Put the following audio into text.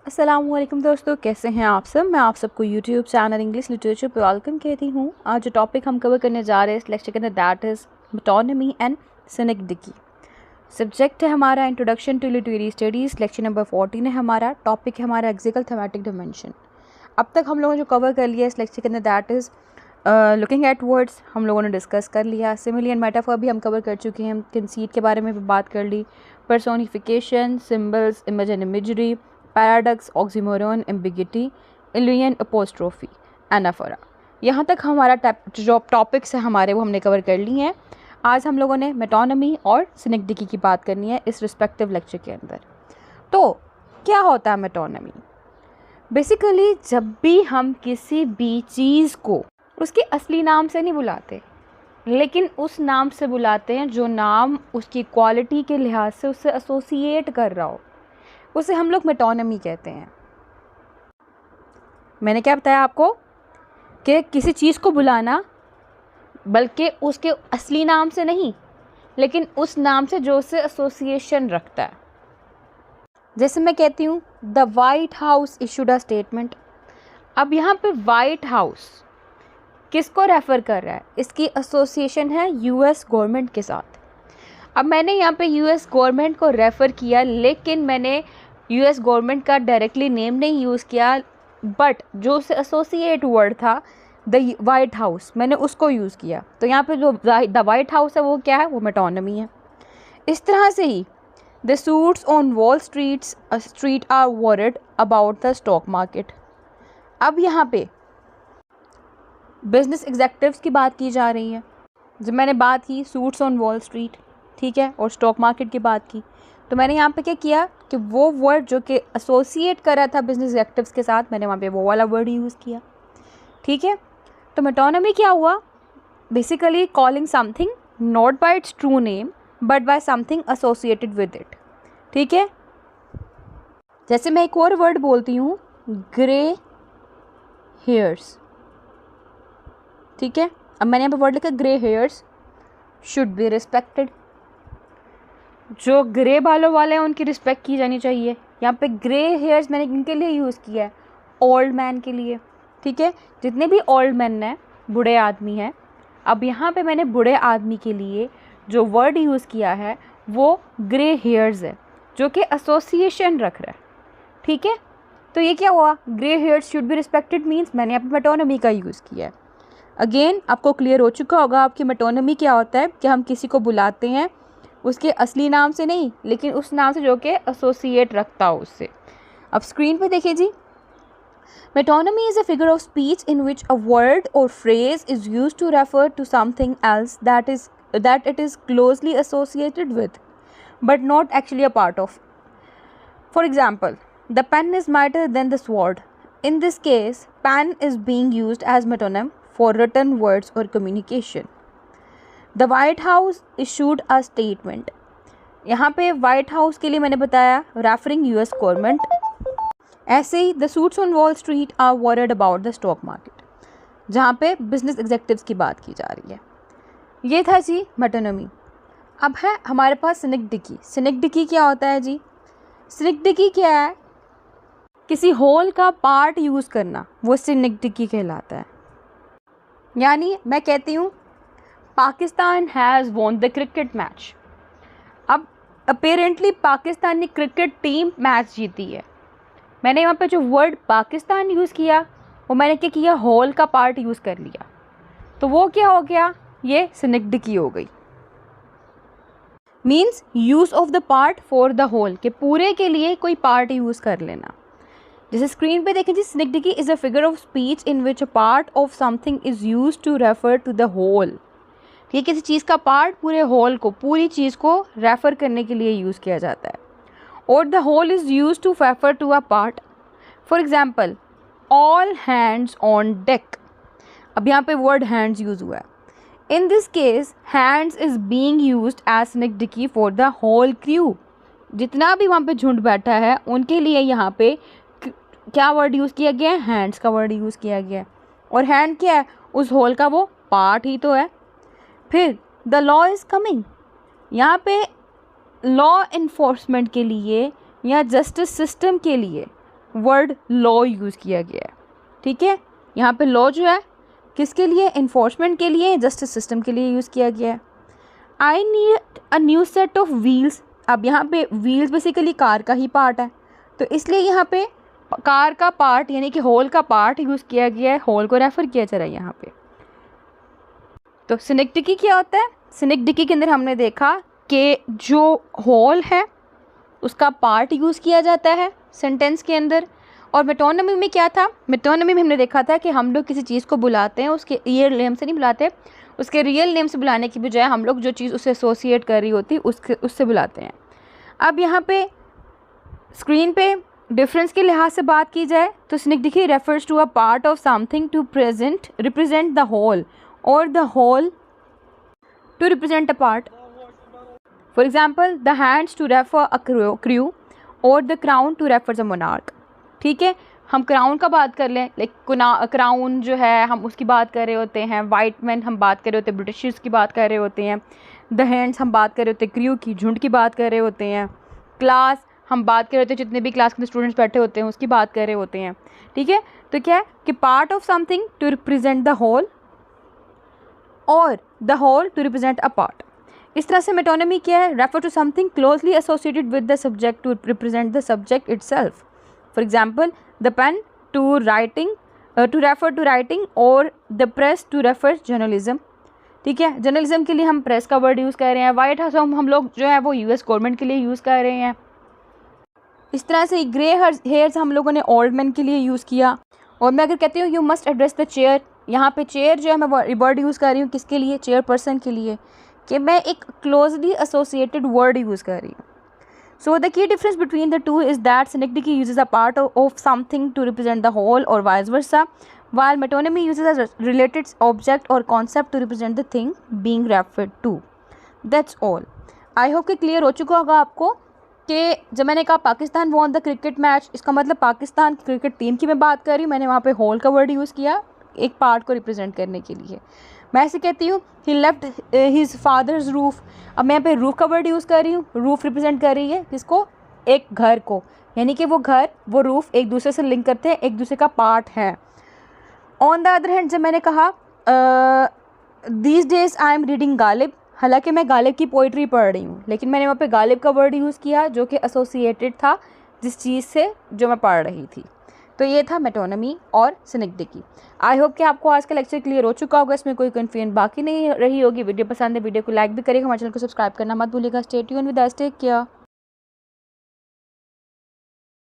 अस्सलामुअलैकुम दोस्तों, कैसे हैं आप सब। मैं आप सबको यूट्यूब चैनल इंग्लिश लिटरेचर पे वेलकम कहती हूँ। आज जो टॉपिक हम कवर करने जा रहे हैं इस लेक्चर के अंदर, that is metonymy and synecdoche. Subject है हमारा introduction to literary studies. Lecture number 14 है हमारा। टॉपिक है हमारा एक्सिकल थेमेटिक डायमेंशन। अब तक हम लोगों ने जो कवर कर लिया इस लेक्चर के अंदर, that is looking at words हम लोगों ने डिस्कस कर लिया। सिमिली एंड मेटाफर भी हम कवर कर चुके हैं। कंसीट के बारे में भी बात कर ली। Personification, symbols, image and imagery, paradox, oxymoron, ambiguity, इलियन अपोस्ट्रोफी, एनाफोरा। यहाँ तक हमारा जो टॉपिक्स है हमारे वो हमने कवर कर लिए हैं। आज हम लोगों ने मेटोनिमी और सिनेक्टिकी की बात करनी है इस रिस्पेक्टिव लेक्चर के अंदर। तो क्या होता है मेटोनिमी? बेसिकली जब भी हम किसी भी चीज़ को उसके असली नाम से नहीं बुलाते, लेकिन उस नाम से बुलाते हैं जो नाम उसकी क्वालिटी के लिहाज से उससे एसोसिएट कर रहा हो, उसे हम लोग मेटोनिमी कहते हैं। मैंने क्या बताया आपको कि किसी चीज़ को बुलाना बल्कि उसके असली नाम से नहीं, लेकिन उस नाम से जो उससे एसोसिएशन रखता है। जैसे मैं कहती हूँ the white house issued a statement. अब यहाँ पे वाइट हाउस किसको रेफ़र कर रहा है? इसकी एसोसिएशन है यूएस गवर्नमेंट के साथ। अब मैंने यहाँ पे यूएस गवर्नमेंट को रेफ़र किया, लेकिन मैंने यूएस गवर्नमेंट का डायरेक्टली नेम नहीं यूज़ किया, बट जो उससे एसोसिएट वर्ड था द वाइट हाउस, मैंने उसको यूज़ किया। तो यहाँ पे जो द वाइट हाउस है वो क्या है? वो मेटोनिमी है। इस तरह से ही the suits on Wall Street are worried about the stock market. अब यहाँ पे बिजनेस एग्जेक्टिव्स की बात की जा रही है। जब मैंने बात की सूट्स ऑन वॉल स्ट्रीट, ठीक है, और स्टॉक मार्केट की बात की, तो मैंने यहाँ पे क्या किया कि वो वर्ड जो कि एसोसिएट कर रहा था बिजनेस एग्जेक्टिव्स के साथ, मैंने वहाँ पे वो वाला वर्ड यूज़ किया। ठीक है, तो मेटोनिमी क्या हुआ? Basically calling something not bye it's true name but by something associated with it. ठीक है, जैसे मैं एक और वर्ड बोलती हूँ ग्रे हेयर्स। ठीक है, अब मैंने यहाँ पे वर्ड लिखा grey hairs should be respected. जो ग्रे बालों वाले हैं उनकी रिस्पेक्ट की जानी चाहिए। यहाँ पे ग्रे हेयर्स मैंने इनके लिए यूज़ किया है, ओल्ड मैन के लिए। ठीक है, जितने भी ओल्ड मैन हैं, बूढ़े आदमी हैं। अब यहाँ पे मैंने बूढ़े आदमी के लिए जो वर्ड यूज़ किया है वो ग्रे हेयर्स है, जो कि एसोसिएशन रख रहा है। ठीक है, तो ये क्या हुआ? Grey hairs should be respected means मैंने यहाँ पे मेटोनिमी का यूज़ किया है। अगेन आपको क्लियर हो चुका होगा आपकी मेटोनिमी क्या होता है, कि हम किसी को बुलाते हैं उसके असली नाम से नहीं, लेकिन उस नाम से जो कि एसोसिएट रखता हो उससे। अब स्क्रीन पे देखिए जी, metonymy is a figure of speech in which a word or phrase is used to refer to something else that it is closely associated with but not actually a part of. For example, the pen is mightier than the sword. In this case, pen is being used as metonym for written words or communication. The White House issued a statement. यहाँ पे White House के लिए मैंने बताया referring US government. ऐसे ही the suits on Wall Street are worried about the stock market, जहाँ पे business executives की बात की जा रही है। ये था जी मेटोनिमी। अब है हमारे पास सिनेक्टिकी। सिनेक्टिकी क्या होता है जी? सिनेक्टिकी क्या है? किसी होल का पार्ट यूज़ करना, वो सिनेक्टिकी कहलाता है। यानी मैं कहती हूँ Pakistan has won the cricket match. अब apparently Pakistani cricket team match जीती है। मैंने यहाँ पे जो वर्ड पाकिस्तान यूज़ किया वो मैंने क्या किया? होल का पार्ट यूज़ कर लिया। तो वो क्या हो गया? ये सिनेक्टिकी हो गई। Means use of the part for the whole, के पूरे के लिए कोई पार्ट यूज़ कर लेना। जैसे स्क्रीन पे देखें जी, synecdoche is a figure of speech in which a part of something is use to refer to the whole. ये किसी चीज़ का पार्ट पूरे होल को, पूरी चीज़ को रेफ़र करने के लिए यूज़ किया जाता है। और the whole is use to refer to a part. For example, all hands on deck. अब यहाँ पे वर्ड हैंड्स यूज़ हुआ है। In this case hands is being used as synecdoche for the whole crew. जितना भी वहाँ पे झुंड बैठा है उनके लिए यहाँ पे क्या वर्ड यूज़ किया गया है? हैंड्स का वर्ड यूज़ किया गया है। और हैंड क्या है? उस होल का वो पार्ट ही तो है। फिर द लॉ इज़ कमिंग। यहाँ पे लॉ इन्फोर्समेंट के लिए या जस्टिस सिस्टम के लिए वर्ड लॉ यूज़ किया गया है। ठीक है, यहाँ पे लॉ जो है किसके लिए, इन्फोर्समेंट के लिए, जस्टिस सिस्टम के लिए यूज़ किया गया है। I need a new set of wheels. अब यहाँ पे व्हील्स बेसिकली कार का ही पार्ट है, तो इसलिए यहाँ पे कार का पार्ट यानी कि होल का पार्ट यूज़ किया गया है, होल को रेफ़र किया जा रहा है यहाँ पे। तो सिनेक्टिकी क्या होता है, सिनेक्टिकी के अंदर हमने देखा कि जो होल है उसका पार्ट यूज़ किया जाता है सेंटेंस के अंदर। और मेटोनमी में क्या था, मेटोनमी में हमने देखा था कि हम लोग किसी चीज़ को बुलाते हैं उसके रियल नेम से नहीं बुलाते, उसके रियल नेम से बुलाने की बजाय हम लोग जो चीज़ उससे एसोसिएट कर रही होती उससे बुलाते हैं। अब यहाँ पे स्क्रीन पे डिफरेंस के लिहाज से बात की जाए तो synecdoche refers to a part of something to represent the whole, और the whole to represent a part. For example the hands to refer a crew और the crown to refer a monarch. ठीक है, हम crown का बात कर लें, like crown जो है हम उसकी बात कर रहे होते हैं, वाइट मैन हम बात कर रहे होते हैं, ब्रिटिशर्स की बात कर रहे होते हैं, द हैंड्स हम बात कर रहे होते हैं क्रू की, झुंड की बात कर रहे होते हैं, क्लास हम बात कर रहे होते हैं जितने भी क्लास के स्टूडेंट्स बैठे होते हैं उसकी बात कर रहे होते हैं। ठीक है, तो क्या है कि part of something to represent the whole और the whole to represent a part. इस तरह से मेटोनमी क्या है, refer to something closely associated with the subject to represent the subject itself. For example the pen to writing to refer to writing और the press to refer journalism. ठीक है, journalism के लिए हम प्रेस का word use कर रहे हैं, वाइट हाउस हम लोग जो है वो यूएस गवर्नमेंट के लिए यूज़ कर रहे हैं। इस तरह से ग्रे हेयर्स हम लोगों ने ओल्ड मैन के लिए यूज़ किया। और मैं अगर कहती हूँ you must address the chair, यहाँ पे चेयर जो है मैं वर्ड यूज़ कर रही हूँ किसके लिए, चेयर पर्सन के लिए, कि मैं एक क्लोजली एसोसिएटेड वर्ड यूज़ कर रही हूँ। So the key difference between the two is that synecdoche uses a part of something to represent the whole और vice versa, while metonymy uses a related object or concept to represent the thing being referred to. That's all. I hope कि clear हो चुका होगा आपको कि जब मैंने कहा Pakistan von the cricket match, इसका मतलब पाकिस्तान क्रिकेट टीम की मैं बात कर रही हूँ, मैंने वहाँ पे होल का वर्ड यूज़ किया एक पार्ट को रिप्रेजेंट करने के लिए। मैं ऐसे कहती हूँ ही लेफ्ट हिज फादर्स रूफ, अब मैं यहाँ पे रूफ का वर्ड यूज़ कर रही हूँ, रूफ रिप्रेजेंट कर रही है किसको, एक घर को, यानी कि वो घर वो रूफ एक दूसरे से लिंक करते हैं, एक दूसरे का पार्ट है। ऑन द अदर हैंड जब मैंने कहा these days I am reading Ghalib, हालांकि मैं गालिब की पोइट्री पढ़ रही हूँ, लेकिन मैंने वहाँ पे गालिब का वर्ड यूज़ किया जो कि एसोसिएटेड था जिस चीज़ से जो मैं पढ़ रही थी। तो ये था मेटोनमी और सिनेक्टिकी। आई होप कि आपको आज का लेक्चर क्लियर हो चुका होगा, इसमें कोई कन्फ्यूजन बाकी नहीं रही होगी। वीडियो पसंद है वीडियो को लाइक भी करिएगा, हमारे चैनल को सब्सक्राइब करना मत भूलिएगा। Stay tuned with us, take care.